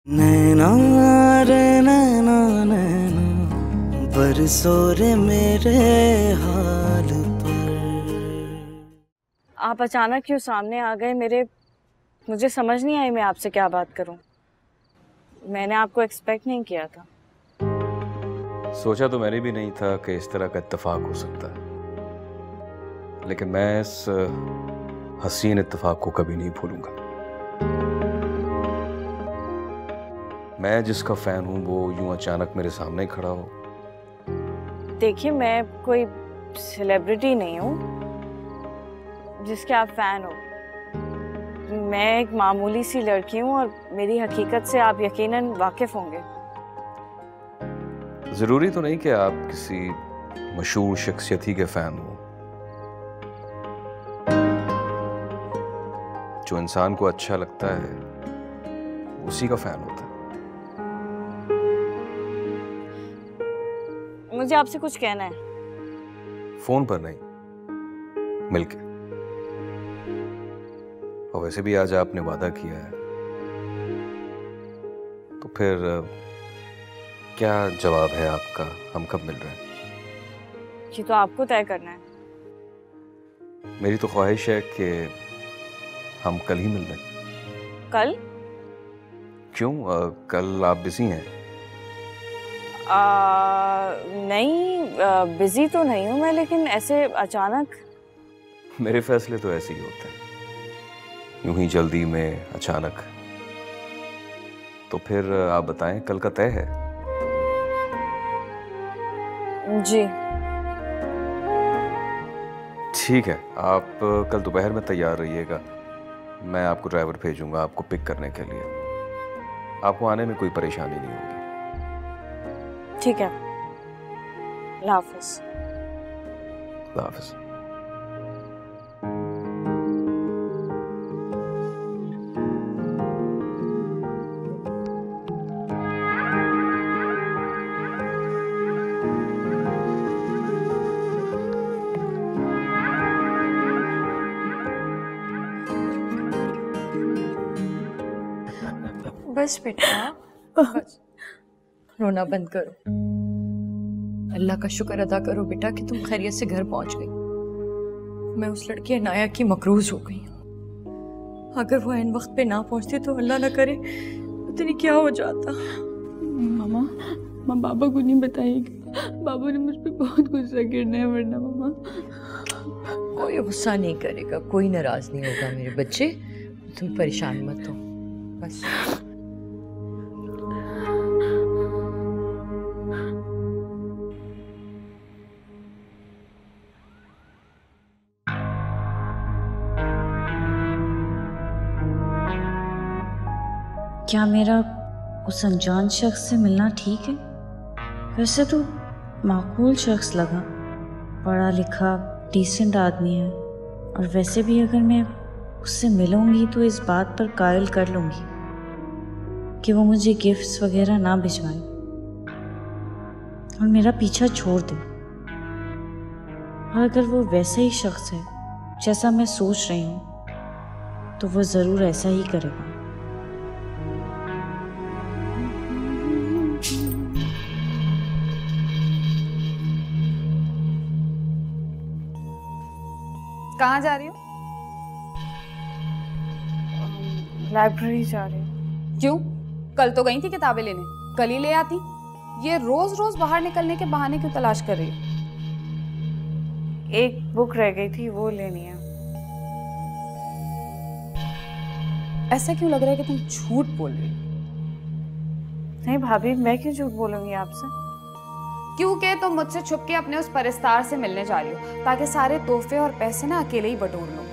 नैना रे नैना नैना बरसो रे मेरे हाल पर। आप अचानक क्यों सामने आ गए मेरे? मुझे समझ नहीं आई मैं आपसे क्या बात करूं। मैंने आपको एक्सपेक्ट नहीं किया था। सोचा तो मैंने भी नहीं था कि इस तरह का इत्तेफाक हो सकता है, लेकिन मैं इस हसीन इत्तेफाक को कभी नहीं भूलूंगा। मैं जिसका फैन हूं वो यूं अचानक मेरे सामने ही खड़ा हो। देखिए, मैं कोई सेलिब्रिटी नहीं हूँ जिसके आप फैन हो। मैं एक मामूली सी लड़की हूँ और मेरी हकीकत से आप यकीनन वाकिफ होंगे। जरूरी तो नहीं कि आप किसी मशहूर शख्सियत ही के फैन हो। जो इंसान को अच्छा लगता है उसी का फैन होता है। मुझे आपसे कुछ कहना है। फोन पर नहीं, मिलके। और वैसे भी आज आपने वादा किया है, तो फिर क्या जवाब है आपका? हम कब मिल रहे हैं? ये तो आपको तय करना है। मेरी तो ख्वाहिश है कि हम कल ही मिल रहे हैं। कल? क्यों, कल आप बिजी हैं? नहीं, बिजी तो नहीं हूँ मैं, लेकिन ऐसे अचानक। मेरे फैसले तो ऐसे ही होते हैं, यूं ही जल्दी में, अचानक। तो फिर आप बताएं, कल का तय है? जी। ठीक है, आप कल दोपहर में तैयार रहिएगा। मैं आपको ड्राइवर भेजूंगा आपको पिक करने के लिए। आपको आने में कोई परेशानी नहीं होगी। ठीक है, अल्लाह हाफिज। अल्लाह हाफिज। बस बेटा, बस रोना बंद करो। अल्लाह का शुक्र अदा करो बेटा कि तुम खैरियत से घर पहुंच गई। मैं उस लड़की अनाया की मकरूज हो गई। अगर वो इन वक्त पे ना पहुंचती तो अल्लाह ना करे पता नहीं क्या हो जाता। मामा, माँ बाबा को नहीं बताएगी। बाबा ने मुझ पे बहुत गुस्सा करना है वरना। मामा कोई गुस्सा नहीं करेगा, कोई नाराज नहीं होगा मेरे बच्चे। तुम परेशान मत हो बस। क्या मेरा उस अनजान शख्स से मिलना ठीक है? वैसे तो माकूल शख्स लगा, पढ़ा लिखा डिसेंट आदमी है, और वैसे भी अगर मैं उससे मिलूंगी तो इस बात पर कायल कर लूंगी कि वो मुझे गिफ्ट्स वगैरह ना भिजवाए और मेरा पीछा छोड़ दे। और अगर वो वैसा ही शख्स है जैसा मैं सोच रही हूँ तो वो ज़रूर ऐसा ही करेगा। कहाँ जा रही हो? लाइब्रेरी जा रही हूँ। क्यों? कल तो गई थी किताबें लेने, कल ही ले आती। ये रोज रोज बाहर निकलने के बहाने क्यों तलाश कर रही हो? एक बुक रह गई थी, वो लेनी है। ऐसा क्यों लग रहा है कि तुम झूठ बोल रही हो? नहीं भाभी, मैं क्यों झूठ बोलूंगी आपसे? क्योंकि तुम मुझसे छुप के अपने उस परिस्तार से मिलने जा रही हो ताकि सारे तोहफे और पैसे ना अकेले ही बटोर लो।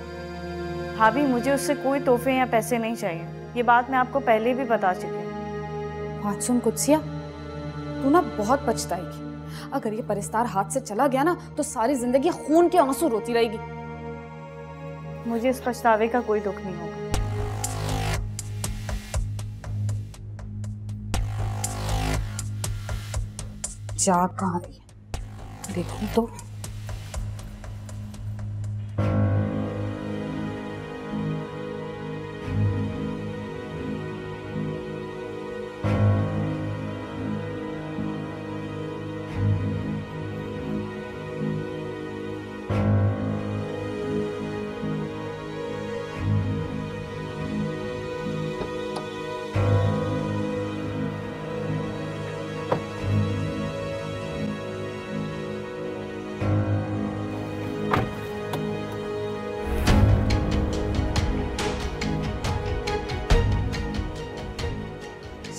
भाभी, मुझे उससे कोई तोहफे या पैसे नहीं चाहिए। ये बात मैं आपको पहले भी बता चुकी हूँ। बात सुन कुत्सिया, तू ना बहुत पछताएगी। अगर ये परिस्तार हाथ से चला गया ना तो सारी जिंदगी खून के आंसू रोती रहेगी। मुझे इस पछतावे का कोई दुख नहीं होगा। जा कहाँ रही है देखूं तो।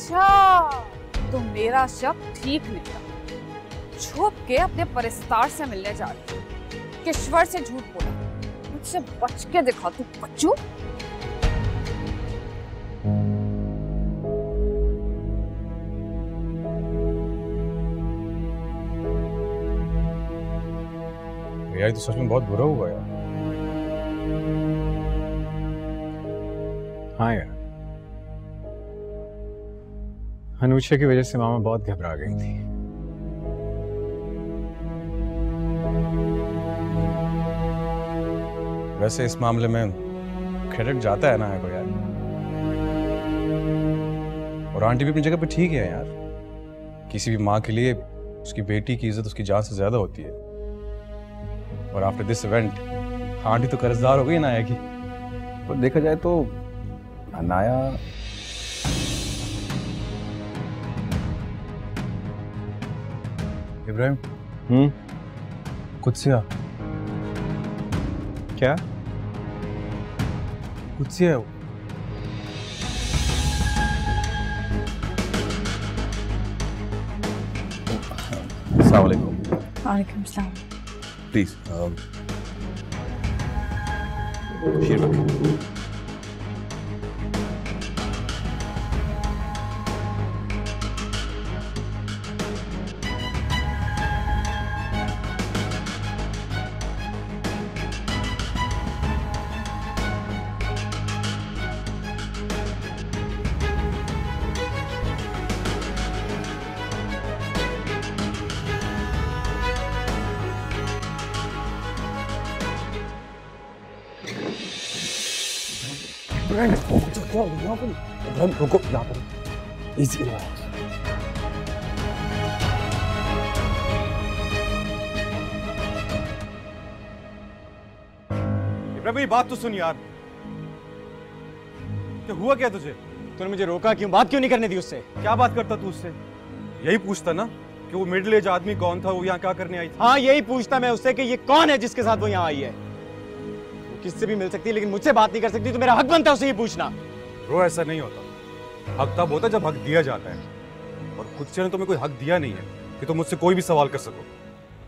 अच्छा, तो मेरा शक ठीक निकला। छुप के अपने परिस्तार से मिलने जा रही थी, किश्वर से झूठ बोला। मुझसे बच के दिखा तू बच्चू। यार तो सच में बहुत बुरा हुआ यार। हाँ यार, अनुष्का की वजह से मामा बहुत घबरा गई थी। वैसे इस मामले में क्रेडिट जाता है ना को यार, और आंटी भी अपनी जगह पे ठीक है यार। किसी भी माँ के लिए उसकी बेटी की इज्जत उसकी जान से ज्यादा होती है। और आफ्टर दिस इवेंट आंटी तो कर्जदार हो गई नाया की। और देखा जाए तो नाया इब्राहिम कुत्सिया क्या कुत्सिया है वो। अस्सलाम वालेकुम। वालेकुम सलाम। प्लीज शीर रखिए। रुको यहाँ पर इजी इब्राहिम, बात तो सुन यार। क्या हुआ क्या तुझे? तूने मुझे रोका क्यों? बात क्यों नहीं करने दी उससे? क्या बात करता तू उससे? यही पूछता ना कि वो मिडिल एज आदमी कौन था, वो यहाँ क्या करने आई थी? हाँ, यही पूछता मैं उससे कि ये कौन है जिसके साथ वो यहाँ आई है। वो किससे भी मिल सकती है लेकिन मुझसे बात नहीं कर सकती, तो मेरा हक बनता है उसे ये पूछना। ब्रो, ऐसा नहीं होता। हक तब होता है जब हक दिया जाता है, और खुद से ने तुम्हें कोई हक दिया नहीं है कि तुम मुझसे कोई भी सवाल कर सको।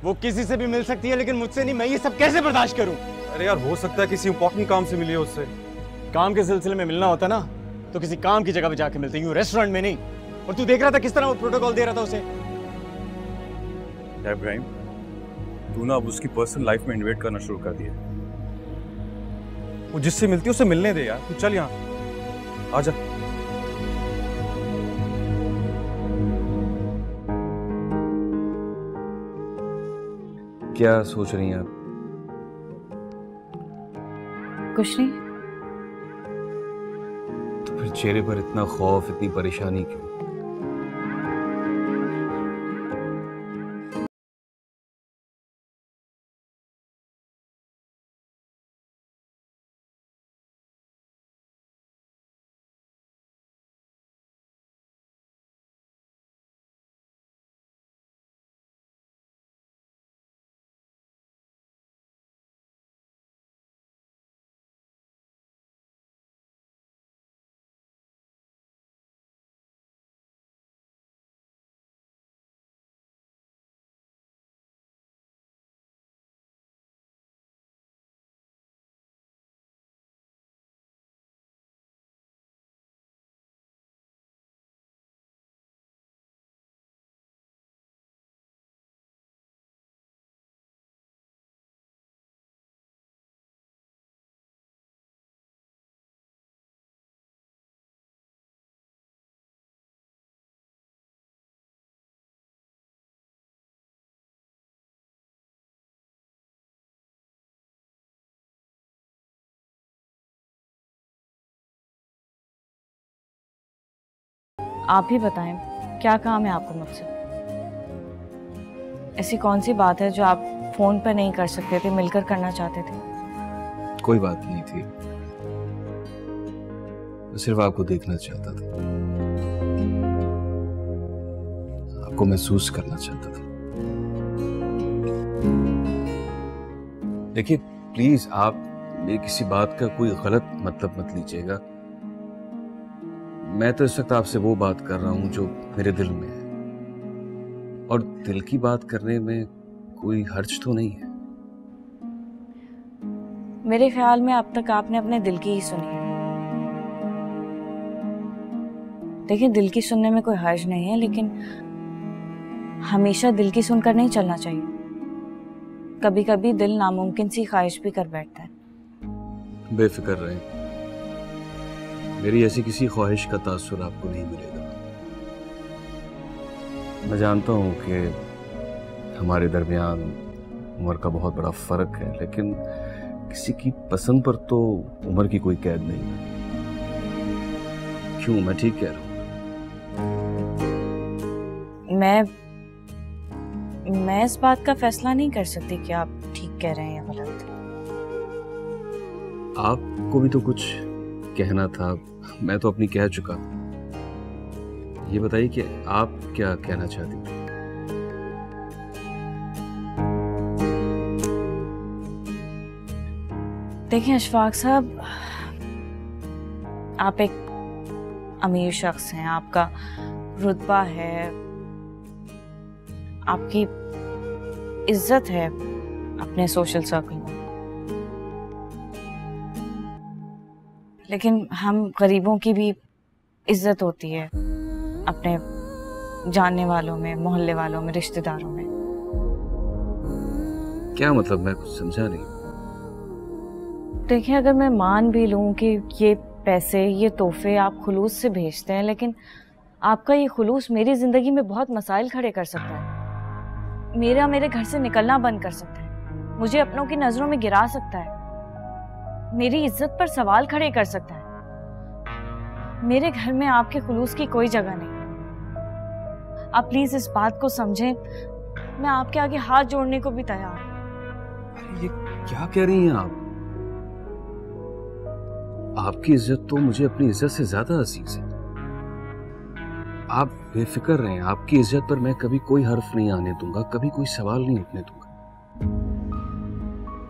वो किसी से भी मिल सकती है लेकिन मुझसे नहीं। मैं ये सब कैसे बर्दाश्त करूं? अरे यार, हो सकता है किसी इंपॉर्टेंट काम से मिली है उससे। काम के सिलसिले में मिलना होता ना तो किसी काम की जगह पे जाके मिलते, यूं रेस्टोरेंट में नहीं। और तू देख रहा था किस तरह वो प्रोटोकॉल दे रहा था उसे। इब्राहिम, तू ना अब उसकी पर्सनल लाइफ में इन्वेट करना शुरू कर दिया। वो जिससे मिलती है उसे मिलने दे यार। तू चल यहाँ आजा। क्या सोच रही हैं आप? कुछ नहीं। तो फिर चेहरे पर इतना खौफ, इतनी परेशानी क्यों? आप ही बताएं, क्या काम है आपको मुझसे? ऐसी कौन सी बात है जो आप फोन पर नहीं कर सकते थे, मिलकर करना चाहते थे? कोई बात नहीं थी, मैं सिर्फ आपको देखना चाहता था, आपको महसूस करना चाहता था। देखिए प्लीज, आप मेरी किसी बात का कोई गलत मतलब मत लीजिएगा। मैं तो इस वक्त आपसे वो बात कर रहा हूँ जो मेरे दिल में है, और दिल की बात करने में कोई हर्ज तो नहीं है। मेरे ख्याल में अब तक आपने अपने दिल की ही सुनी है। देखिए, दिल की सुनने में कोई हर्ज नहीं है, लेकिन हमेशा दिल की सुनकर नहीं चलना चाहिए। कभी कभी दिल नामुमकिन सी ख्वाहिश भी कर बैठता है। बेफिक्र रहें, मेरी ऐसी किसी ख्वाहिश का तासुर आपको नहीं मिलेगा। मैं जानता हूँ कि हमारे दरमियान उम्र का बहुत बड़ा फर्क है, लेकिन किसी की पसंद पर तो उम्र की कोई कैद नहीं है। क्यों, मैं ठीक कह रहा हूँ? मैं इस बात का फैसला नहीं कर सकती कि आप ठीक कह रहे हैं या गलत। आपको भी तो कुछ कहना था, मैं तो अपनी कह चुका। ये बताइए कि आप क्या कहना चाहती थी? देखिए अशफाक साहब, आप एक अमीर शख्स हैं, आपका रुतबा है, आपकी इज्जत है अपने सोशल सर्कल में, लेकिन हम गरीबों की भी इज्जत होती है अपने जानने वालों में, मोहल्ले वालों में, रिश्तेदारों में। क्या मतलब? मैं कुछ समझा नहीं। देखिए, अगर मैं मान भी लूं कि ये पैसे, ये तोहफे आप खुलूस से भेजते हैं, लेकिन आपका ये खुलूस मेरी जिंदगी में बहुत मसाइल खड़े कर सकता है। मेरे घर से निकलना बंद कर सकता है, मुझे अपनों की नजरों में गिरा सकता है, मेरी इज्जत पर सवाल खड़े कर सकता है। मेरे घर में आपके खुलूस की कोई जगह नहीं। आप प्लीज इस बात को समझें। मैं आपके आगे हाथ जोड़ने को भी तैयार हूं। अरे ये क्या कह रही हैं आप? आपकी इज्जत तो मुझे अपनी इज्जत से ज्यादा अजीज है। आप बेफिक्र रहें, आपकी इज्जत पर मैं कभी कोई हर्फ नहीं आने दूंगा, कभी कोई सवाल नहीं उठने दूंगा।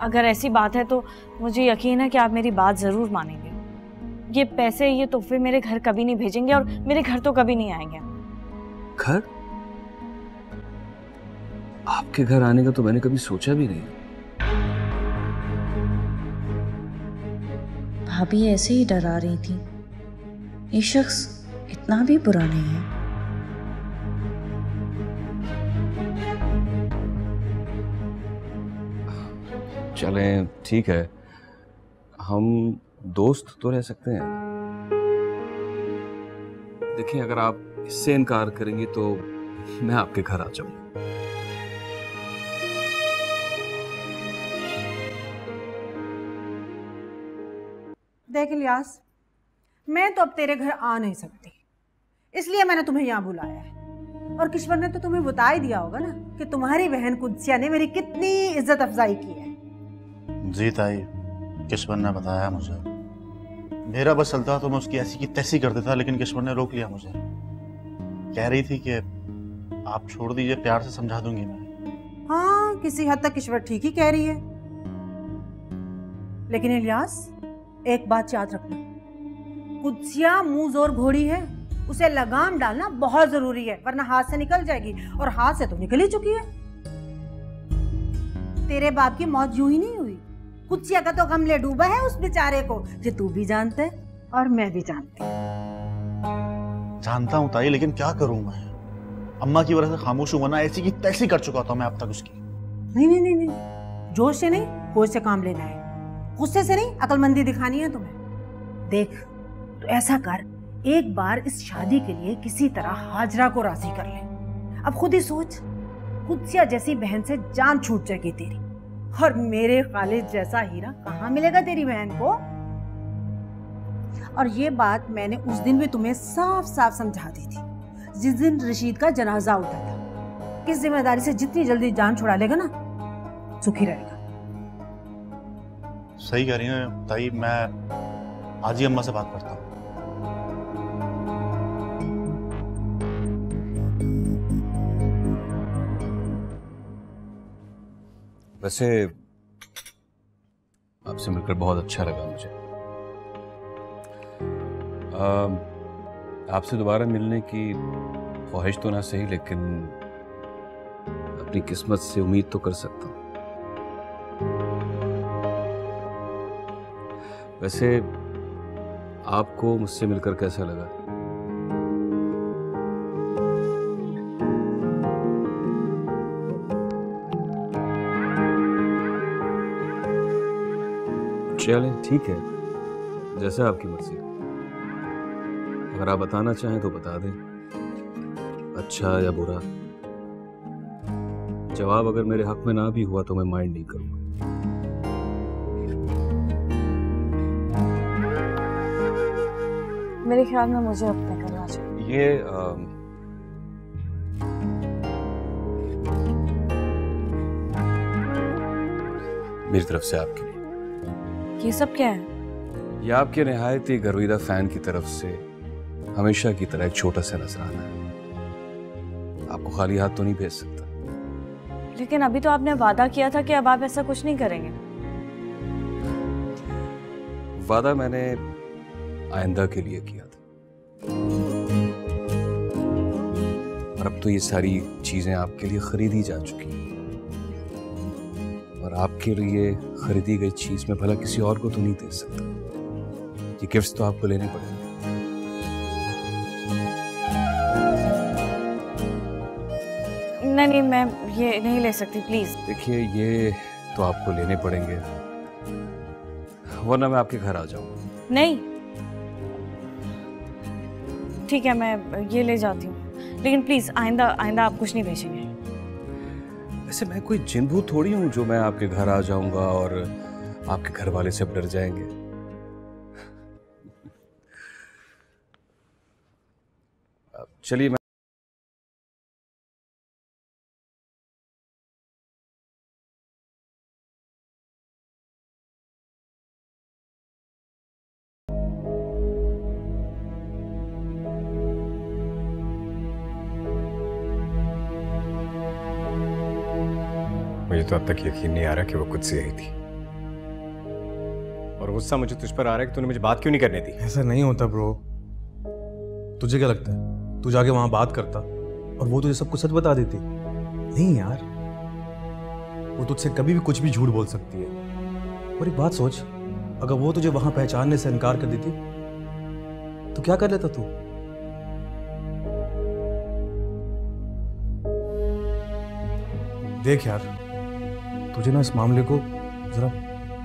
अगर ऐसी बात है तो मुझे यकीन है कि आप मेरी बात जरूर मानेंगे। ये पैसे, ये तोहफे मेरे घर कभी नहीं भेजेंगे, और मेरे घर तो कभी नहीं आएंगे। घर? आपके घर आने का तो मैंने कभी सोचा भी नहीं। भाभी ऐसे ही डरा रही थी, ये शख्स इतना भी बुरा नहीं है। चलें, ठीक है, हम दोस्त तो रह सकते हैं। देखिए, अगर आप इससे इनकार करेंगी तो मैं आपके घर आ जाऊंगा। देख इलियास, मैं तो अब तेरे घर आ नहीं सकती, इसलिए मैंने तुम्हें यहाँ बुलाया है। और किश्वर ने तो तुम्हें बता ही दिया होगा ना कि तुम्हारी बहन कुद्सिया ने मेरी कितनी इज्जत अफजाई की है। जी ताई, किश्वर ने बताया मुझे। मेरा बस चलता तो मैं उसकी ऐसी की तैसी कर देता, लेकिन किश्वर ने रोक लिया मुझे। कह रही थी कि आप छोड़ दीजिए, प्यार से समझा दूंगी मैं। हाँ, किसी हद तक किश्वर ठीक ही कह रही है, लेकिन इलियास एक बात याद रखना, कुद्सिया मुंह जोर घोड़ी है, उसे लगाम डालना बहुत जरूरी है, वरना हाथ से निकल जाएगी, और हाथ से तो निकल ही चुकी है। तेरे बाप की मौत यूं ही नहीं हुई, कुद्सिया का तो गम ले डूबा है उस बेचारे को, जो तू भी जानता है और मैं भी जानती हूँ। जानता हूँ ताई, लेकिन क्या करूँ मैं? अम्मा की वजह से खामोश हुआ ना, ऐसी की तैसी कर चुका था मैं अब तक उसकी। नहीं नहीं नहीं नहीं, जोश से नहीं, होश से काम लेना है, गुस्से से नहीं, अकलमंदी दिखानी है तुम्हें। देख, तो ऐसा कर, एक बार इस शादी के लिए किसी तरह हाजरा को राजी कर ले। अब खुद ही सोच, कुद्सिया जैसी बहन से जान छूट जाएगी तेरी, और मेरे खालिद जैसा हीरा कहाँ मिलेगा तेरी बहन को। और ये बात मैंने उस दिन भी तुम्हें साफ साफ समझा दी थी, जिस दिन रशीद का जनाजा उठा था। किस जिम्मेदारी से जितनी जल्दी जान छुड़ा लेगा ना, सुखी रहेगा। सही कह रही हैं ताई, मैं आज ही अम्मा से बात करता हूँ। वैसे आपसे मिलकर बहुत अच्छा लगा मुझे। आपसे दोबारा मिलने की ख्वाहिश तो ना सही, लेकिन अपनी किस्मत से उम्मीद तो कर सकता हूँ। वैसे आपको मुझसे मिलकर कैसा लगा? चलें, ठीक है, जैसा आपकी मर्जी। अगर आप बताना चाहें तो बता दें, अच्छा या बुरा। जवाब अगर मेरे हक में ना भी हुआ तो मैं माइंड नहीं करूंगा। मेरे ख्याल में मुझे अब निकलना चाहिए। ये मेरी तरफ से आपके लिए। ये सब क्या है? ये आपके निहायत ही गर्विदा फैन की तरफ से हमेशा की तरह एक छोटा सा नजराना है। आपको खाली हाथ तो नहीं भेज सकता। लेकिन अभी तो आपने वादा किया था कि अब आप ऐसा कुछ नहीं करेंगे। वादा मैंने आइंदा के लिए किया था, और अब तो ये सारी चीजें आपके लिए खरीदी जा चुकी हैं, और आपके लिए खरीदी गई चीज में भला किसी और को तो नहीं दे सकता। ये गिफ्ट्स तो आपको लेने पड़ेंगे। नहीं, मैं ये नहीं ले सकती, प्लीज। देखिए, ये तो आपको लेने पड़ेंगे, वरना मैं आपके घर आ जाऊंगा। नहीं, ठीक है, मैं ये ले जाती हूँ, लेकिन प्लीज आइंदा आप कुछ नहीं भेजेंगे। वैसे मैं कोई जिनभू थोड़ी हूँ जो मैं आपके घर आ जाऊंगा और आपके घर वाले से डर जाएंगे। चलिए, मैं मुझे तो अब तक यकीन नहीं आ रहा कि वो खुद से आई थी। और गुस्सा मुझे तुझ पर आ रहा है कि तूने मुझे बात क्यों नहीं करने दी। ऐसा नहीं होता ब्रो। तुझे क्या लगता है तू जाके वहां बात करता और वो तुझे सब कुछ सच बता देती? नहीं यार, वो तुझसे कभी भी कुछ भी झूठ बोल सकती है। और एक बात सोच, अगर वो तुझे वहां पहचानने से इनकार कर देती तो क्या कर लेता तू? देख यार, तुझे ना इस मामले को जरा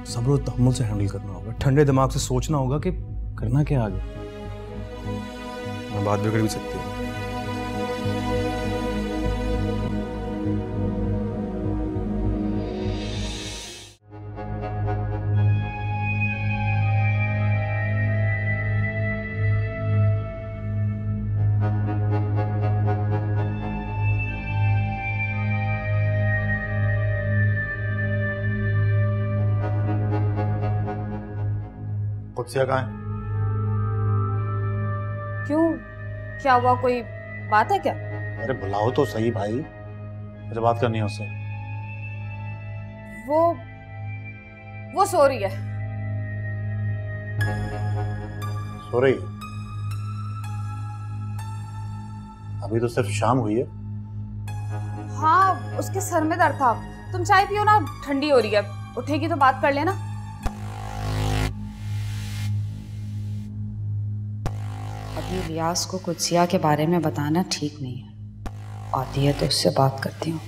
सब्र और तहम्मुल से हैंडल करना होगा। ठंडे दिमाग से सोचना होगा कि करना क्या आगे। बात बिगड़ भी सकती है। कुत्सिया कहाँ है? क्यों, क्या हुआ? कोई बात है क्या? अरे बुलाओ तो सही भाई, मुझे बात करनी है उससे। वो सो रही है। सो रही? अभी तो सिर्फ शाम हुई है। हाँ, उसके सर में दर्द था। तुम चाय पियो ना, ठंडी हो रही है। उठेगी तो बात कर लेना। अभी रियाज को कुत्सिया के बारे में बताना ठीक नहीं है। आती है तो उससे बात करती हूँ।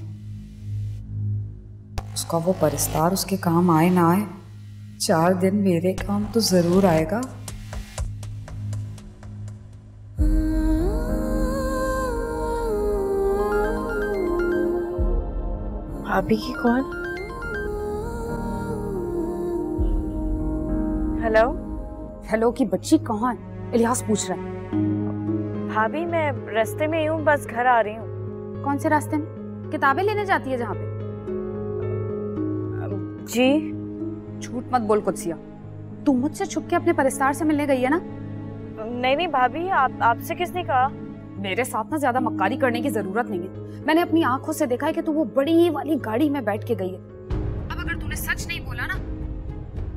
उसका वो परिस्तार उसके काम आए ना आए, 4 दिन मेरे काम तो जरूर आएगा। भाभी की कॉल। हेलो। हेलो की बच्ची कहाँ है? इलियास पूछ रहा है। भाभी, मैं रास्ते में ही हूँ, बस घर आ रही हूँ। कौन से रास्ते में? किताबें लेने जाती है जहाँ पे? जी। झूठ मत बोल कुत्सिया, तू मुझसे छुप के अपने परिस्तार से मिलने गई है ना? नहीं भाभी, आपसे किसने कहा? मेरे साथ ना ज्यादा मक्कारी करने की जरूरत नहीं है। मैंने अपनी आंखों से देखा है कि तू वो बड़ी वाली गाड़ी में बैठ के गई है। अब अगर तूने सच नहीं बोला ना,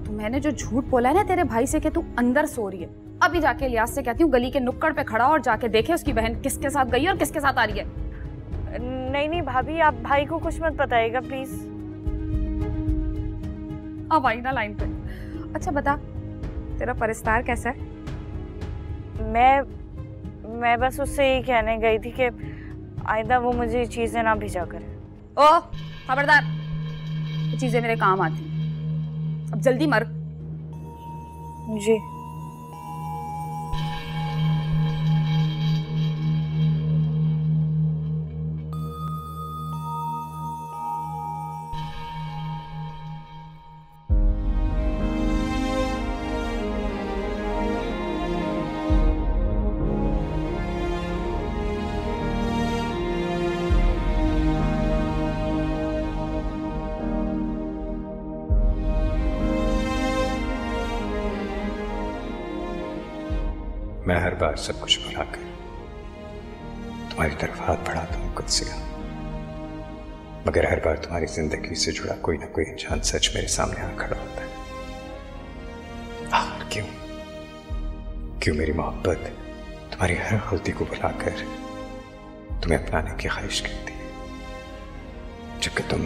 तो मैंने जो झूठ बोला है ना तेरे भाई से कि तू अंदर सो रही है, अभी जाके इलियास से कहती हूँ गली के नुक्कड़ पे खड़ा और जाके देखे उसकी बहन किसके साथ गई और किसके साथ आ रही है। नहीं नहीं भाभी, आप भाई को कुछ मत बताइएगा प्लीज। अब आई ना लाइन पे। अच्छा बता, तेरा परिस्तार कैसा है? मैं बस उससे यही कहने गई थी कि आइंदा वो मुझे चीजें ना भेजा करे। ओ खबरदार, ये चीजें मेरे काम आती। अब जल्दी मर। जी। मैं हर बार सब कुछ भुलाकर तुम्हारी तरफ हाथ बढ़ाता हूँ कुत्सिया, मगर हर बार तुम्हारी जिंदगी से जुड़ा कोई ना कोई अनजान सच मेरे सामने आ खड़ा होता है। आखिर क्यों मेरी मोहब्बत तुम्हारी हर गलती को भुलाकर तुम्हें अपनाने की ख्वाहिश करती है, जबकि तुम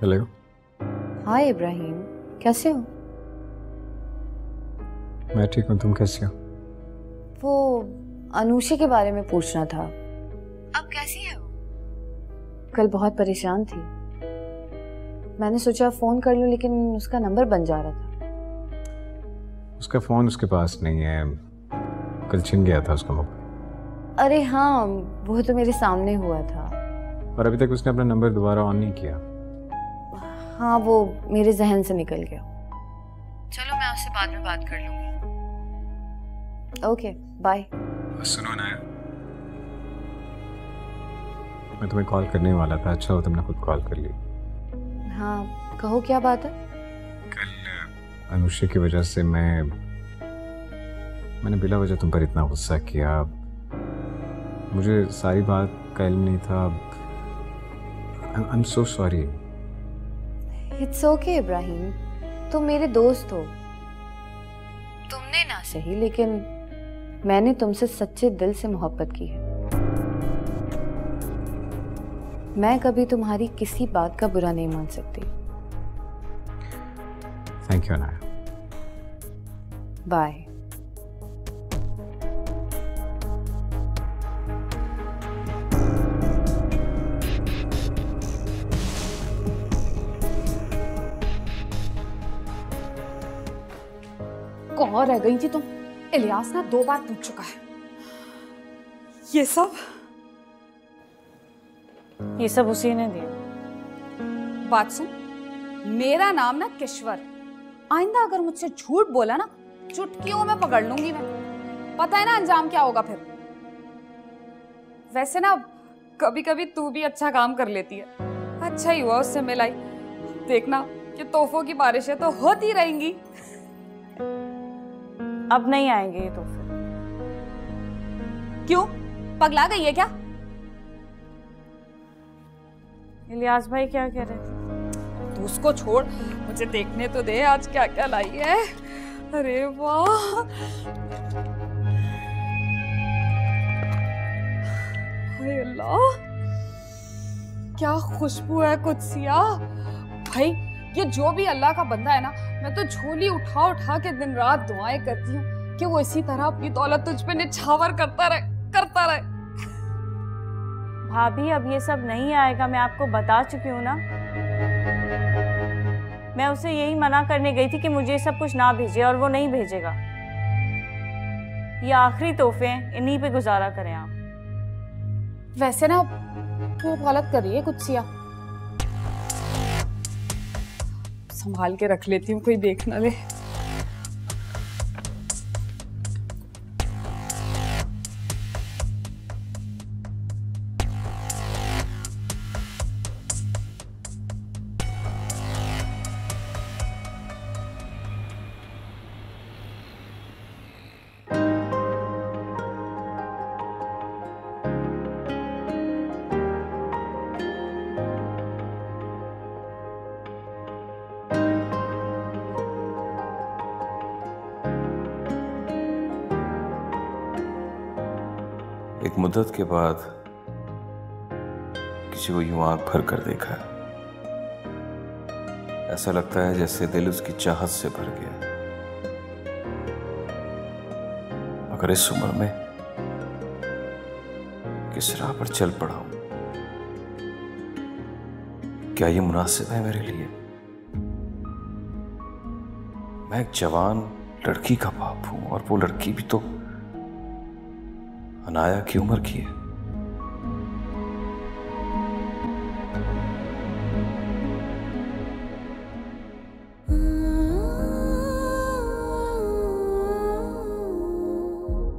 हेलो। हाय इब्राहिम, कैसे हो? मैं ठीक हूँ, तुम कैसी हो? वो अनुषी के बारे में पूछना था। अब कैसी है वो? कल बहुत परेशान थी, मैंने सोचा फोन कर लूं, लेकिन उसका नंबर बन जा रहा था। उसका फोन उसके पास नहीं है, कल छिन गया था उसका मोबाइल। अरे हाँ, वो तो मेरे सामने हुआ था। और अभी तक उसने अपना नंबर दोबारा ऑन नहीं किया। हाँ, वो मेरे जहन से निकल गया। चलो मैं आपसे बाद में बात कर लूंगी। Okay bye. सुनो नाया, मैं तुम्हें कॉल करने वाला था, अच्छा हो तुमने खुद कॉल कर ली। हाँ कहो, क्या बात है? कल अनुषी की वजह से मैंने बिला वजह तुम पर इतना गुस्सा किया। मुझे सारी बात का इल्म नहीं था। I am so sorry. It's okay Ibrahim, तुम मेरे दोस्त हो। तुमने ना सही, लेकिन मैंने तुमसे सच्चे दिल से मोहब्बत की है। मैं कभी तुम्हारी किसी बात का बुरा नहीं मान सकती। थैंक यू नाया। बाय। कहाँ रह गई थी तुम? इलियास ना 2 बार पूछ चुका है। ये सब उसी ने दिया। बात सुन, मेरा नाम ना किश्वर। आइंदा अगर मुझसे झूठ बोला ना, चुटकियों में पकड़ लूंगी मैं। पता है ना अंजाम क्या होगा फिर। वैसे ना कभी कभी तू भी अच्छा काम कर लेती है। अच्छा ही हुआ उससे मिलाई। देखना कि तोहफों की बारिशें तो होती रहेंगी। अब नहीं आएंगे ये तोहफे। क्यों, पगला गई है क्या? इलियास भाई क्या कह रहे थे? तू उसको छोड़, मुझे देखने तो दे आज क्या क्या लाई है। अरे वाह, हाय अल्लाह, क्या खुशबू है कुत्सिया। भाई ये जो भी अल्लाह का बंदा है ना, मैं तो झोली उठा उठा के दिन रात दुआएं करती हूँ कि वो इसी तरह अपनी दौलत तुझ पे निछावर करता रहे। भाभी अब ये सब नहीं आएगा, मैं आपको बता चुकी हूँ ना। मैं उसे यही मना करने गई थी कि मुझे ये सब कुछ ना भेजे, और वो नहीं भेजेगा। ये आखिरी तोहफे हैं, इन्हीं पे गुजारा करें आप। वैसे ना वो गलत कर रही है कुत्सिया, संभाल के रख लेती हूँ, कोई देख ना ले। एक मुद्दत के बाद किसी को यूं आंख भर कर देखा है। ऐसा लगता है जैसे दिल उसकी चाहत से भर गया। मगर इस उम्र में किस राह पर चल पड़ा हूं? क्या ये मुनासिब है मेरे लिए? मैं एक जवान लड़की का बाप हूं और वो लड़की भी तो अनाया की उम्र की है।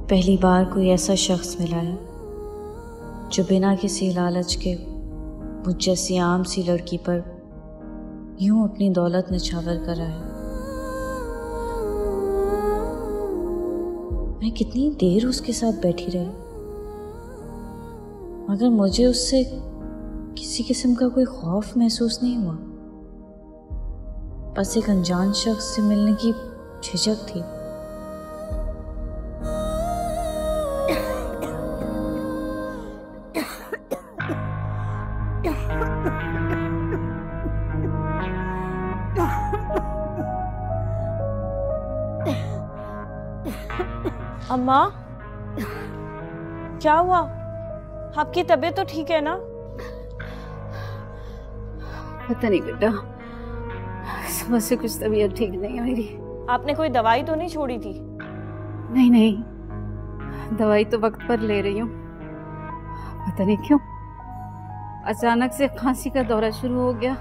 पहली बार कोई ऐसा शख्स मिला है जो बिना किसी लालच के मुझ जैसी आम सी लड़की पर यूं अपनी दौलत निछावर कर रहा है। मैं कितनी देर उसके साथ बैठी रही, मगर मुझे उससे किसी किस्म का कोई खौफ महसूस नहीं हुआ। बस एक अनजान शख्स से मिलने की झिझक थी। अम्मा, क्या हुआ? आपकी तबीयत तो ठीक है ना? पता नहीं बेटा, सुबह से कुछ तबीयत ठीक नहीं है मेरी। आपने कोई दवाई तो नहीं छोड़ी थी? नहीं नहीं, दवाई तो वक्त पर ले रही हूँ। पता नहीं क्यों अचानक से खांसी का दौरा शुरू हो गया।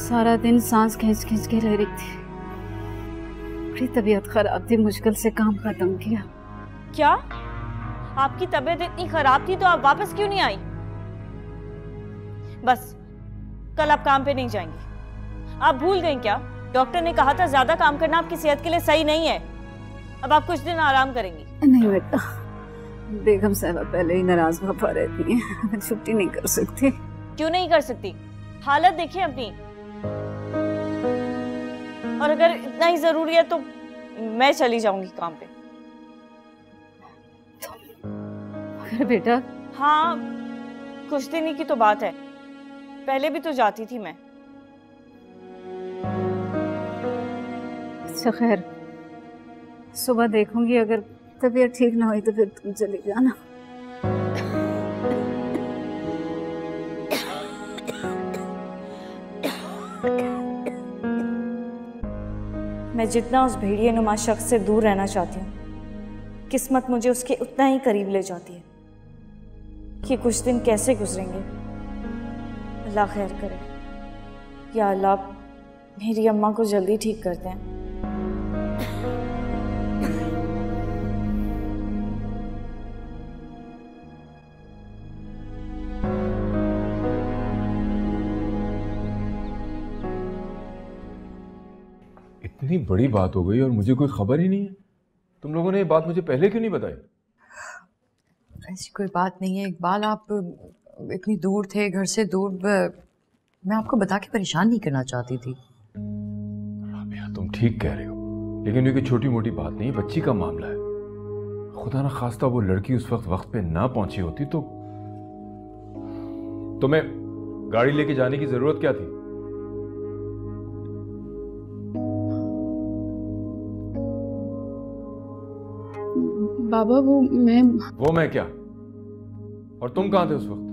सारा दिन सांस खींच खींच के रह रही थी। बड़ी तबीयत खराब थी, मुश्किल से काम खत्म किया। क्या आपकी तबीयत इतनी खराब थी तो आप वापस क्यों नहीं आई? बस कल आप काम पे नहीं जाएंगी। आप भूल गई क्या? डॉक्टर ने कहा था ज्यादा काम करना आपकी सेहत के लिए सही नहीं है। अब आप कुछ दिन आराम करेंगी। नहीं बेटा, बेगम साहबा पहले ही नाराज वफा रहती हैं, छुट्टी नहीं कर सकती। क्यों नहीं कर सकती? हालत देखिए अपनी। और अगर इतना ही जरूरी है तो मैं चली जाऊंगी काम पे। मगर बेटा। हाँ, कुछ दिन ही की तो बात है, पहले भी तो जाती थी मैं। अच्छा खैर, सुबह देखूंगी, अगर तबीयत ठीक ना हुई तो फिर तुम चली जाना। मैं जितना उस भेड़िए नुमा शख्स से दूर रहना चाहती हूँ, किस्मत मुझे उसके उतना ही करीब ले जाती है। कि कुछ दिन कैसे गुजरेंगे अल्लाह खैर करे। या अल्लाह मेरी अम्मा को जल्दी ठीक कर दें। इतनी बड़ी बात हो गई और मुझे कोई खबर ही नहीं है। तुम लोगों ने ये बात मुझे पहले क्यों नहीं बताई? ऐसी कोई बात नहीं है इकबाल, आप इतनी दूर थे, घर से दूर। मैं आपको बता के परेशान नहीं करना चाहती थी। राबिया, तुम ठीक कह रहे हो, लेकिन ये कोई छोटी मोटी बात नहीं, बच्ची का मामला है। खुदा ना खास्ता वो लड़की उस वक्त पे ना पहुंची होती तो तुम्हें गाड़ी लेके जाने की जरूरत क्या थी? बाबा वो मैं क्या? और तुम कहां थे उस वक्त?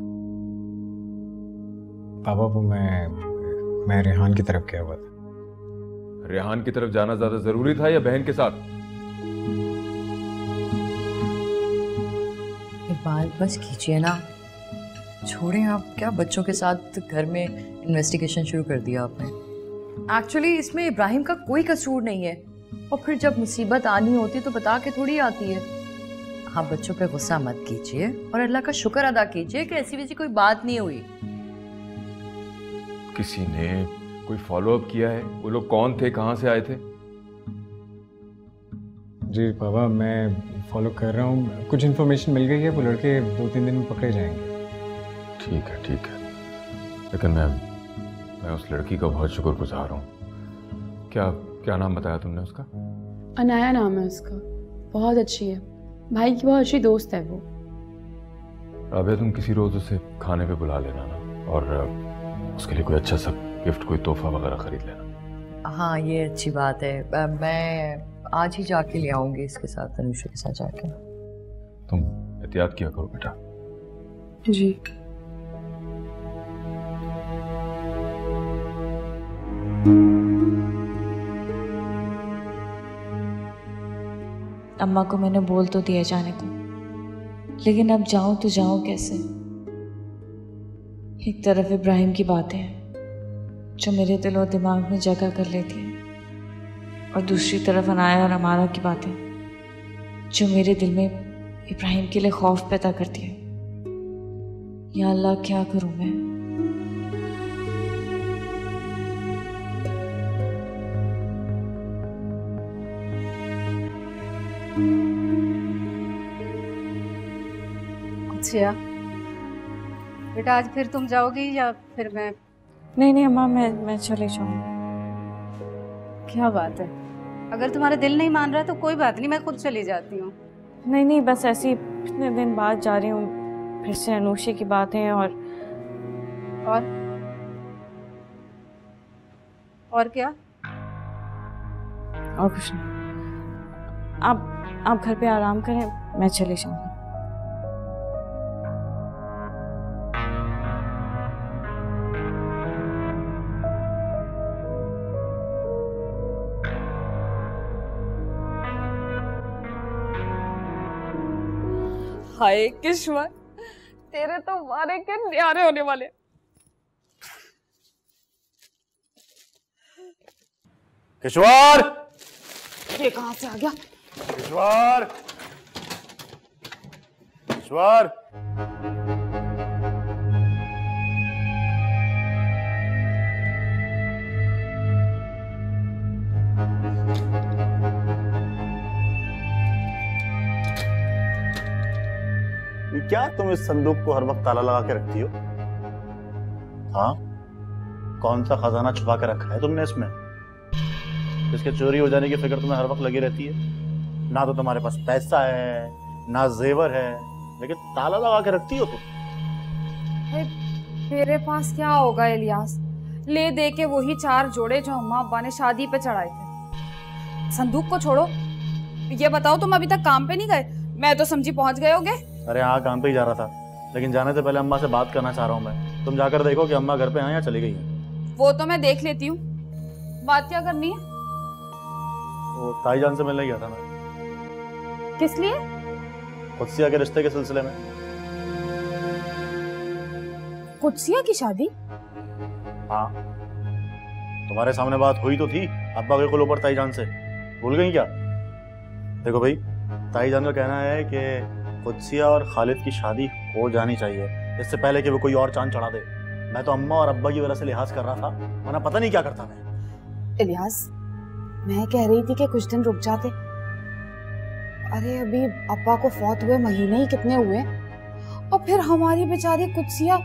बाबा वो मैं रेहान की तरफ गया हुआ था। रेहान की तरफ जाना ज्यादा जरूरी था या बहन के साथ? इकबाल बस कीजिए ना, छोड़ें आप। क्या बच्चों के साथ घर में इन्वेस्टिगेशन शुरू कर दिया आपने? एक्चुअली इसमें इब्राहिम का कोई कसूर नहीं है, और फिर जब मुसीबत आनी होती तो बता के थोड़ी आती है। आप बच्चों पे गुस्सा मत कीजिए और अल्लाह का शुक्र अदा कीजिए कि ऐसी वैसी कोई बात नहीं हुई। किसी ने कोई फॉलो अप किया है? वो लोग कौन थे, कहां से आए थे? जी बाबा, मैं फॉलो कर रहा हूँ। कुछ इन्फॉर्मेशन मिल गई है, वो लड़के 2-3 दिन में पकड़े जाएंगे। ठीक है ठीक है, लेकिन मैं उस लड़की का बहुत शुक्रगुजार हूँ। क्या नाम बताया तुमने उसका? अनाया नाम है उसका। बहुत अच्छी है, भाई की बहुत अच्छी दोस्त है वो। राबिया तुम किसी रोज उसे खाने पे बुला लेना ना, और उसके लिए कोई अच्छा सा गिफ्ट, कोई तोहफा वगैरह खरीद लेना। हाँ ये अच्छी बात है, मैं आज ही जाके ले आऊंगी इसके साथ, अनुषा के साथ जाके। तुम एहतियात किया करो बेटा। जी। अम्मा को मैंने बोल तो दिया जाने को, लेकिन अब जाऊं तो जाऊं कैसे? एक तरफ इब्राहिम की बातें हैं जो मेरे दिल और दिमाग में जगह कर लेती हैं, और दूसरी तरफ अनाया और अमारा की बातें जो मेरे दिल में इब्राहिम के लिए खौफ पैदा करती है। या अल्लाह क्या करूं मैं? अच्छा बेटा, आज फिर तुम जाओगी या फिर मैं? नहीं अम्मा, मैं चले जाऊंगी। क्या बात है, अगर तुम्हारा दिल नहीं मान रहा तो कोई बात नहीं, मैं खुद चली जाती हूँ। नहीं बस ऐसे ही इतने दिन बाद जा रही हूँ, फिर से अनुषा की बातें हैं और क्या? और कुछ नहीं। आप घर पे आराम करें, मैं चले जाऊंगी। हाय किश्वर, तेरे तो मारे के न्यारे होने वाले। किश्वर! ये कहां से आ गया? किश्वर! किश्वर! क्या तुम इस संदूक को हर वक्त ताला लगा के रखती हो? हाँ, कौन सा खजाना छुपा के रखा है तुमने इसमें, इसके चोरी हो जाने की फिक्र तुम्हें हर वक्त लगी रहती है? ना तो तुम्हारे पास पैसा है, ना जेवर है, लेकिन ताला लगा के रखती हो तुम। मेरे पास क्या होगा इलियास, ले दे के वही 4 जोड़े जो अम्मा अब्बा ने शादी पे चढ़ाए थे। संदूक को छोड़ो, ये बताओ तुम अभी तक काम पे नहीं गए? मैं तो समझी पहुंच गए होगे। अरे हाँ, काम पे ही जा रहा था, लेकिन जाने से पहले अम्मा से बात करना चाह रहा हूँ मैं। तुम जाकर देखो कि अम्मा घर पे हैं या चली गई हैं। वो तो मैं देख लेती हूँ, बात क्या करनी है? वो ताईजान से मिलने गया था मैं। किस लिए? कुदसिया के रिश्ते के सिलसिले में। कुदसिया की शादी? हाँ, तुम्हारे सामने बात हुई तो थी अब्बा के कुल ऊपर ताईजान से, भूल गई क्या? देखो भाई, ताईजान का कहना है कि कुदसिया और खालिद की शादी हो जानी चाहिए इससे पहले कि वो कोई और चांद चढ़ा दे। मैं तो अम्मा और अब्बा की वजह से लिहाज कर रहा था, वरना पता नहीं क्या करता मैं। इलियास, मैं कह रही थी कि कुछ दिन रुक जाते। अरे अभी अब्बा को फौत हुए महीने ही कितने हुए, और फिर हमारी बेचारी कुदसिया,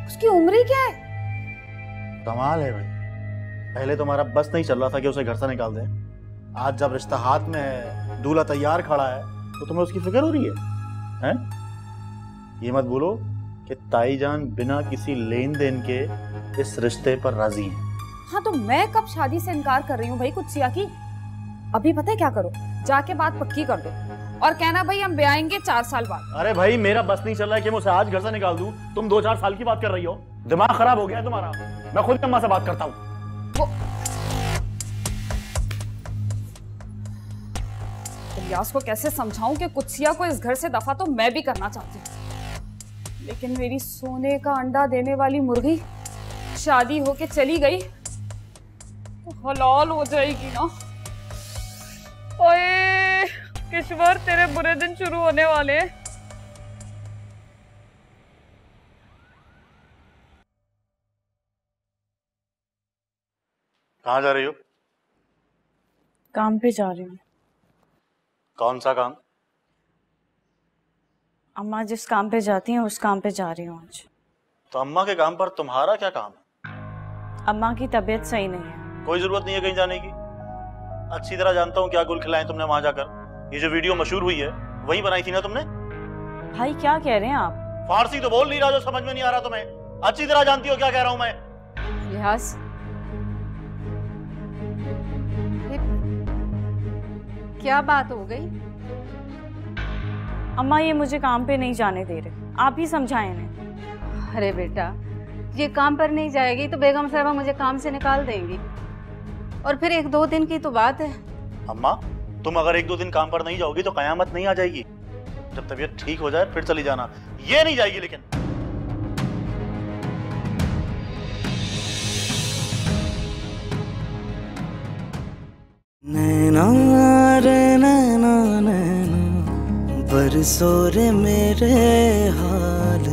उसकी उम्र ही क्या है? कमाल है भाई, पहले तुम्हारा बस नहीं चल रहा था कि उसे घर से निकाल दें, आज जब रिश्ता हाथ में है, दूल्हा तैयार खड़ा है, तो तुम्हें उसकी फिक्र हो रही है? हैं? ये मत बोलो कि ताईजान बिना किसी लेन देन के इस रिश्ते पर राजी है। हाँ तो मैं कब शादी से इनकार कर रही हूँ भाई कुदसिया की? अभी पता है क्या करो, जाके बात पक्की कर दो और कहना भाई हम ब्याहेंगे 4 साल बाद। अरे भाई, मेरा बस नहीं चल रहा है कि मैं उसे आज घर से निकाल दूं, तुम 2-4 साल की बात कर रही हो। दिमाग खराब हो गया है तुम्हारा। मैं खुद अम्मा से बात करता हूँ। इलियास को कैसे समझाऊं कि कुदसिया को इस घर से दफा तो मैं भी करना चाहती हूँ, लेकिन मेरी सोने का अंडा देने वाली मुर्गी शादी होके चली गई तो हलाल हो जाएगी ना। ओए किश्वर, तेरे बुरे दिन शुरू होने वाले हैं। कहाँ जा रही हो? काम पे जा रही हूँ। कौन सा काम? अम्मा जिस काम पे जाती हैं उस काम पे जा रही हूँ आज। तो अम्मा के काम पर तुम्हारा क्या काम है? अम्मा की तबीयत सही नहीं है। कोई जरूरत नहीं है कहीं जाने की। अच्छी तरह जानता हूँ क्या गुल खिलाए तुमने वहां जाकर। ये जो वीडियो मशहूर हुई है वही बनाई थी ना तुमने? भाई क्या कह रहे हैं आप? फारसी तो बोल नहीं रहा जो समझ में नहीं आ रहा तुम्हें। अच्छी तरह जानती हो क्या कह रहा हूं मैं। लिहाज, क्या बात हो गई? अम्मा ये मुझे काम पे नहीं जाने दे रहे, आप ही समझाएं इन्हें। अरे बेटा, ये काम पर नहीं जाएगी तो बेगम साहबा मुझे काम से निकाल देंगी, और फिर 1-2 दिन की तो बात है। अम्मा, तुम अगर 1-2 दिन काम पर नहीं जाओगी तो कयामत नहीं आ जाएगी। जब तबीयत ठीक हो जाए फिर चली जाना, ये नहीं जाएगी। लेकिन नैना रे नैना नैना बरसो रे मेरे हाल